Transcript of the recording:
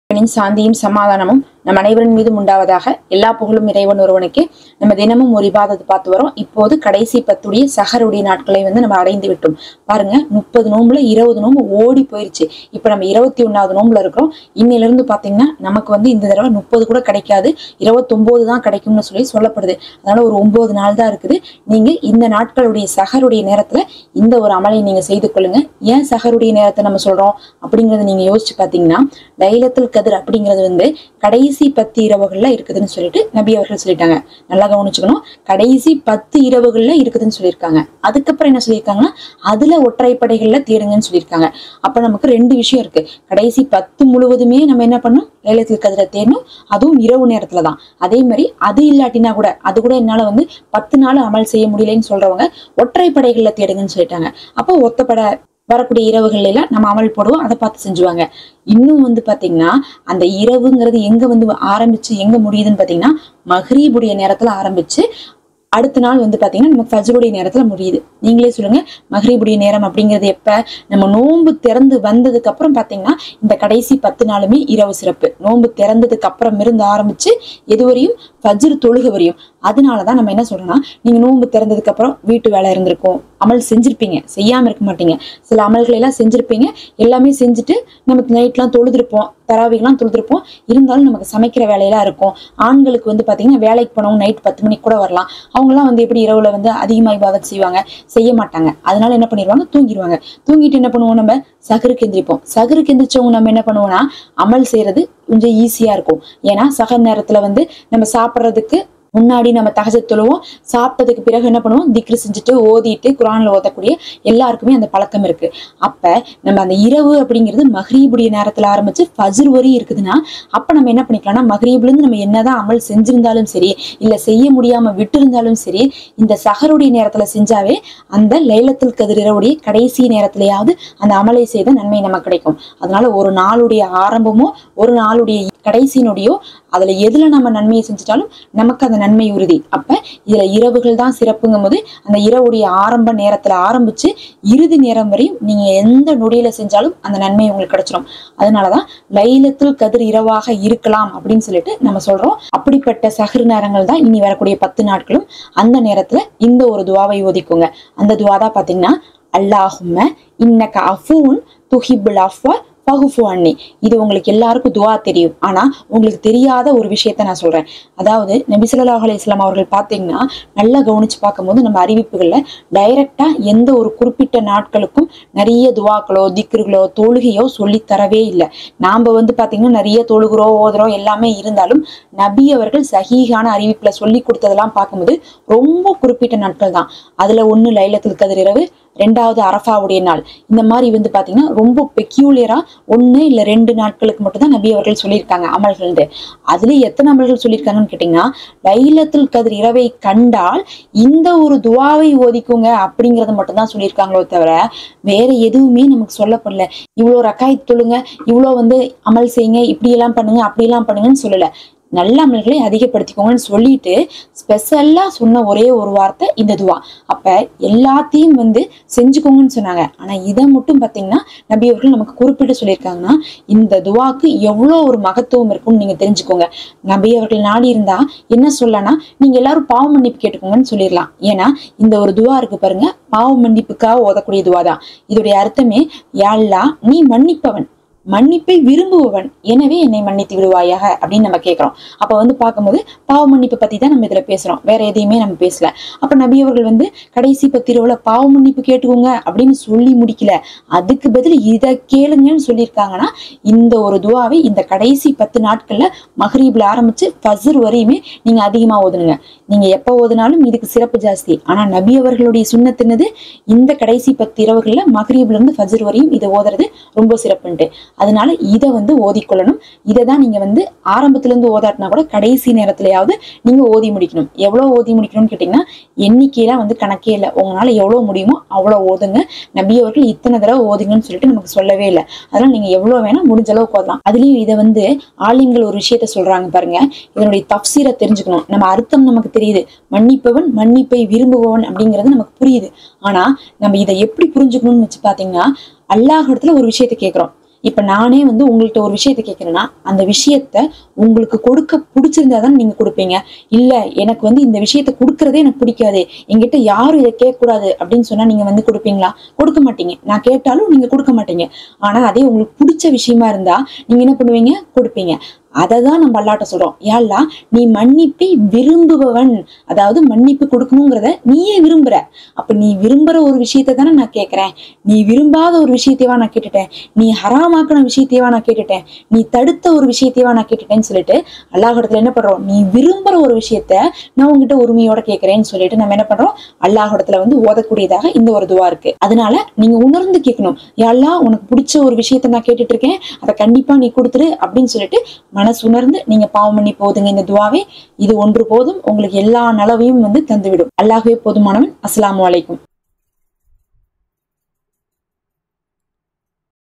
சாந்தியும் சமாதானமும் நம் அனைவரின் மீதும் உண்டாவதாக. எல்லா புகழும் இறைவன் ஒருவனுக்கு. நம்ம தினமும் ஒரு இபாதத்து பார்த்து வரோம். இப்போது கடைசி 10 சஹருடைய நாட்களை நம்ம அடைந்து விட்டோம். பாருங்க, 30 நோம்புல 20 நோம்பு ஓடி போயிருச்சு. இப்ப நம்ம 21வது நோம்புல இருக்கிறோம். இன்னில இருந்து பாத்தீங்கன்னா நமக்கு இந்த தடவை 30 கூட கிடைக்காது, 29 தான் கிடைக்கும்னு சொல்லப்படுது. அதனால ஒரு 9 நாள் தான் இருக்குது. நீங்க இந்த நாட்களுடைய சஹருடைய நேரத்துல இந்த ஒரு அமலை நீங்க செய்து கொள்ளுங்க. ஏன் சஹருடைய நேரத்தை நம்ம சொல்றோம் அப்படிங்கறத நீங்க யோசிச்சு பாத்தீங்கன்னா, லைலத்துல் கத்ர் அப்படிங்கிறது கடைசி 10 இரவுகள்ல இருக்குதுன்னு சொல்லிட்டு நபி அவர்கள் சொல்லிட்டாங்க. நல்லா கவனிச்சுக்கணும், கடைசி 10 இரவுகள்ல இருக்குதுன்னு சொல்லியிருக்காங்க. அதுக்கப்புறம் என்ன சொல்லியிருக்காங்கன்னா, அதுல ஒற்றைப்படைகள்ல தேடுங்கன்னு சொல்லியிருக்காங்க. அப்ப நமக்கு 2 விஷயம் இருக்கு. கடைசி 10 முழுவதுமே நம்ம என்ன பண்ணணும், லைலத்துல் கத்ரை தேடணும். அதுவும் இரவு நேரத்துலதான். அதே மாதிரி அது இல்லாட்டினா கூட, அது கூட என்னால 10 நாள் அமல் செய்ய முடியலன்னு சொல்றவங்க ஒற்றைப்படைகள்ல தேடுங்கன்னு சொல்லிட்டாங்க. அப்போ ஒத்தப்படை வரக்கூடிய இரவுகள்ல எல்லாம் நம்ம அமல் போடுவோம், அதை பார்த்து செஞ்சுவாங்க. இன்னும் பாத்தீங்கன்னா, அந்த இரவுங்கிறது எங்க ஆரம்பிச்சு எங்க முடியுதுன்னு பாத்தீங்கன்னா, மக்ரீபுடைய நேரத்துல ஆரம்பிச்சு அடுத்த நாள் பாத்தீங்கன்னா நமக்கு ஃபஜ்ருடைய நேரத்துல முடியுது. நீங்களே சொல்லுங்க, மக்ரீபுடைய நேரம் அப்படிங்கிறது எப்ப? நம்ம நோன்பு திறந்து வந்ததுக்கு அப்புறம் பாத்தீங்கன்னா இந்த கடைசி 10 நாளுமே இரவு சிறப்பு. நோன்பு திறந்ததுக்கு அப்புறம் இருந்து ஆரம்பிச்சு எதுவரையும் ஃபஜ்ர் தொழுகை வரையும். அதனாலதான் நம்ம என்ன சொல்றோம்னா, நீங்க நோன்பு திறந்ததுக்கு அப்புறம் வீட்டு வேலை இருந்திருக்கும், அமல் செஞ்சிருப்பீங்க, செய்யாம இருக்க மாட்டீங்க. சில அமல்களை எல்லாம் செஞ்சிருப்பீங்க, எல்லாமே செஞ்சுட்டு நமக்கு நைட்லாம் தொழுதுருப்போம், தராவிகெல்லாம் தொழுதுருப்போம். இருந்தாலும் நமக்கு சமைக்கிற வேலையெல்லாம் இருக்கும். ஆண்களுக்கு பாத்தீங்கன்னா வேலைக்கு போனவங்க நைட் 10 மணிக்கு கூட வரலாம். அவங்க எல்லாம் எப்படி இரவுல அதிகமா இபாதத் செய்வாங்க? செய்ய மாட்டாங்க. அதனால என்ன பண்ணிடுவாங்க, தூங்கிடுவாங்க. தூங்கிட்டு என்ன பண்ணுவோம், நம்ம சஹருக்கு எந்திரிப்போம். சஹருக்கு எந்திரிச்சவங்க நம்ம என்ன பண்ணுவோம்னா, அமல் செய்யறது கொஞ்சம் ஈஸியா இருக்கும். ஏன்னா சஹர் நேரத்துல நம்ம சாப்பிட்றதுக்கு முன்னாடி நம்ம தஹஜ்ஜத் தொழுவோம். சாப்பிட்டதுக்கு பிறகு என்ன பண்ணுவோம், திக்ரு செஞ்சுட்டு ஓதிட்டு குர்ஆன்ல ஓதக்கூடிய எல்லாருக்குமே அந்த பழக்கம் இருக்கு. அப்ப நம்ம அந்த இரவு அப்படிங்கிறது மக்ரீபுடைய நேரத்துல ஆரம்பிச்சு ஃபஜ்ர் வரை இருக்குதுன்னா, அப்ப நம்ம என்ன பண்ணிக்கலாம்னா, மக்ரீப்ல இருந்து நம்ம என்னதான் அமல் செஞ்சிருந்தாலும் சரி, இல்ல செய்ய முடியாம விட்டு இருந்தாலும் சரி, இந்த சஹருடைய நேரத்துல செஞ்சாவே அந்த லைலத்துல் கத்ர் இரவுடைய கடைசி நேரத்திலேயாவது அந்த அமலை செய்த நன்மை நமக்கு கிடைக்கும். அதனால ஒரு நாளுடைய ஆரம்பமோ ஒரு நாளுடைய கடைசியினுடையோ அதுல எதுல நம்ம நன்மையை செஞ்சுட்டாலும் நமக்கு அந்த நன்மை உறுதி. அப்ப இதுல இரவுகள் தான் சிறப்புங்கும் போது அந்த இரவுடைய ஆரம்ப நேரத்துல ஆரம்பிச்சு இறுதி நேரம் வரையும் நீங்க எந்த நொடியில செஞ்சாலும் அந்த நன்மை உங்களுக்கு கிடைச்சிடும். அதனாலதான் லைலத்துல் கத்ர் இரவாக இருக்கலாம் அப்படின்னு சொல்லிட்டு நம்ம சொல்றோம். அப்படிப்பட்ட சஹர் நேரங்கள் தான் இனி வரக்கூடிய 10 நாட்களும். அந்த நேரத்துல இந்த ஒரு துவாவை ஓதிக்கோங்க. அந்த துவா தான் பாத்தீங்கன்னா, அல்லாஹும்ம இன்னக அஃபூன் துஹிப்புல் அஃப்வ ஃபஃபு அன்னி. இது உங்களுக்கு எல்லாருக்கும் துவா தெரியும். ஆனா உங்களுக்கு தெரியாத ஒரு விஷயத்த நான் சொல்றேன். அதாவது நபி ஸல்லல்லாஹு அலைஹி வஸல்லம் அவர்கள் பாத்தீங்கன்னா, நல்லா கவனிச்சு பார்க்கும்போது நம்ம அறிவிப்புகள்ல டைரக்டா எந்த ஒரு குறிப்பிட்ட நாட்களுக்கும் நிறைய துவாக்களோ திக்ருகளோ தொழுகையோ சொல்லி தரவே இல்லை. நாம பாத்தீங்கன்னா நிறைய தொழுகிறோம் ஓதுறோம் எல்லாமே இருந்தாலும், நபி அவர்கள் சஹீஹான அறிவிப்புல சொல்லி கொடுத்ததெல்லாம் பார்க்கும்போது ரொம்ப குறிப்பிட்ட நாட்கள் தான். அதுல ஒண்ணு லைலத்துல் கத்ர் இரவு, 2வது அரஃபாவுடைய நாள். இந்த மாதிரி பாத்தீங்கன்னா ரொம்ப பெக்யூலியரா 1 இல்ல 2 நாட்களுக்கு மட்டும் தான் நபி அவர்கள் சொல்லியிருக்காங்க அமல்கள். அதுல எத்தனை அமல்கள் சொல்லியிருக்காங்கன்னு கேட்டீங்கன்னா, லைலத்துல் கத்ர் இரவை கண்டால் இந்த ஒரு துவாவை ஓதிக்குங்க அப்படிங்கறத மட்டும் தான் சொல்லியிருக்காங்களோ தவிர வேற எதுவுமே நமக்கு சொல்லப்படல. இவ்வளவு ரக்காயத் தொழுங்க, இவ்வளவு அமல் செய்யுங்க, இப்படி எல்லாம் பண்ணுங்க அப்படி எல்லாம் பண்ணுங்கன்னு சொல்லல. நல்ல அமல்களை அதிகப்படுத்திக்கோங்கன்னு சொல்லிட்டு ஸ்பெஷலா சொன்ன ஒரே ஒரு வார்த்தை இந்த துவா. அப்ப எல்லாத்தையும் செஞ்சுக்கோங்கன்னு சொன்னாங்க. ஆனா இதை மட்டும் பாத்தீங்கன்னா நபி அவர்கள் நமக்கு குறிப்பிட்டு சொல்லியிருக்காங்கன்னா, இந்த துவாக்கு எவ்வளவு ஒரு மகத்துவம் இருக்கும்னு நீங்க தெரிஞ்சுக்கோங்க. நபி அவர்கள் நாடி இருந்தா என்ன சொல்லனா, நீங்க எல்லாரும் பாவ மன்னிப்பு கேட்டுக்கோங்கன்னு சொல்லிடலாம். ஏன்னா இந்த ஒரு துவா இருக்கு பாருங்க, பாவ மன்னிப்புக்காக ஓதக்கூடிய துவா தான். இதோடைய அர்த்தமே, யா அல்லாஹ் நீ மன்னிப்பவன், மன்னிப்பை விரும்புபவன், எனவே என்னை மன்னித்து விடுவாயாக அப்படின்னு நம்ம கேட்கிறோம். அப்ப பார்க்கும்போது பாவ மன்னிப்பு பத்தி தான் நம்ம இதுல பேசுறோம், வேற எதையுமே நம்ம பேசல. அப்ப நபி அவர்கள் கடைசி 10 இரவுல பாவ மன்னிப்பு கேட்டுக்கோங்க அப்படின்னு சொல்லி முடிக்கல. அதுக்கு பதில் இதை கேளுங்கன்னு சொல்லியிருக்காங்கன்னா, இந்த ஒரு துவாவை இந்த கடைசி 10 நாட்கள்ல மக்ரீப்ல ஆரம்பிச்சு ஃபஜ்ர் வரையுமே நீங்க அதிகமா ஓதுனுங்க. நீங்க எப்ப ஓதுனாலும் இதுக்கு சிறப்பு ஜாஸ்தி. ஆனா நபி அவர்களுடைய சுன்னத் என்னது, இந்த கடைசி 10 இரவுகள்ல மக்ரீப்ல இருந்து ஃபஜ்ர் வரையும் இதை ஓதுறது ரொம்ப சிறப்புன்ட்டு. அதனால இதை ஓதிக்கொள்ளணும். இதை தான் நீங்க ஆரம்பத்துல இருந்து ஓதாட்டினா கூட கடைசி நேரத்திலேயாவது நீங்க ஓதி முடிக்கணும். எவ்வளவு ஓதி முடிக்கணும்னு கேட்டீங்கன்னா, எண்ணிக்கையெல்லாம் கணக்கே இல்லை. உங்களால எவ்வளவு முடியுமோ அவ்வளவு ஓதுங்க. நபி அவர்கள் இத்தனை தடவை ஓதுங்கன்னு சொல்லிட்டு நமக்கு சொல்லவே இல்லை. அதனால நீங்க எவ்வளவு வேணா முடிஞ்ச அளவுக்கு ஓதலாம். அதுலயும் இதை ஆலிம்கள் ஒரு விஷயத்த சொல்றாங்க பாருங்க, இதனுடைய தஃப்சீரை தெரிஞ்சுக்கணும். நம்ம அர்த்தம் நமக்கு தெரியுது, மன்னிப்பவன் மன்னிப்பை விரும்புபவன் அப்படிங்கிறது நமக்கு புரியுது. ஆனா நம்ம இதை எப்படி புரிஞ்சுக்கணும்னு வச்சு பாத்தீங்கன்னா, அல்லாஹ் இடத்துல ஒரு விஷயத்த கேட்கிறோம். இப்ப நானே வந்து உங்கள்கிட்ட ஒரு விஷயத்த கேட்கிறேன்னா அந்த விஷயத்த உங்களுக்கு கொடுக்க பிடிச்சிருந்தாதான் நீங்க கொடுப்பீங்க. இல்ல எனக்கு வந்து இந்த விஷயத்த கொடுக்கறதே எனக்கு பிடிக்காது, என்கிட்ட யாரும் இதை கேட்கக்கூடாது அப்படின்னு சொன்னா நீங்க வந்து கொடுப்பீங்களா? கொடுக்க மாட்டீங்க. நான் கேட்டாலும் நீங்க கொடுக்க மாட்டீங்க. ஆனா அதே உங்களுக்கு பிடிச்ச விஷயமா இருந்தா நீங்க என்ன பண்ணுவீங்க? கொடுப்பீங்க. அததான் நம்ம அல்லாட்ட சொல்றோம், யா அல்லாஹ் நீ மன்னிப்பை விரும்புபவன், அதாவது மன்னிப்பு கொடுக்கணுங்கிறத நீயே விரும்புற. அப்ப நீ விரும்புற ஒரு விஷயத்த தானே நான் கேட்கிறேன். நீ விரும்பாத ஒரு விஷயத்தையவா நான் கேட்டுட்டேன், நீ ஹராமாக்கின விஷயத்தையவா நான் கேட்டுட்டேன், நீ தடுத்த ஒரு விஷயத்தையவா நான் கேட்டுட்டேன்னு சொல்லிட்டு அல்லாஹ்விடத்துல என்ன பண்றோம்? நீ விரும்புற ஒரு விஷயத்த நான் உங்ககிட்ட உரிமையோட கேட்கிறேன்னு சொல்லிட்டு நம்ம என்ன பண்றோம்? அல்லாஹ்விடத்துல வந்து ஓதக்கூடியதாக இந்த ஒரு துவா இருக்கு. அதனால நீங்க உணர்ந்து கேட்கணும், யா அல்லாஹ் உனக்கு பிடிச்ச ஒரு விஷயத்த நான் கேட்டுட்டு இருக்கேன், அதை கண்டிப்பா நீ கொடுத்துரு அப்படின்னு சொல்லிட்டு மனசு உணர்ந்து நீங்க பாவம் பண்ணி போதுங்க இந்த துவாவே. இது ஒன்று போதும், உங்களுக்கு எல்லா நலவையும் வந்து தந்துவிடும். அல்லாஹ்வே போதுமானவன். அஸ்ஸலாமு அலைக்கும்.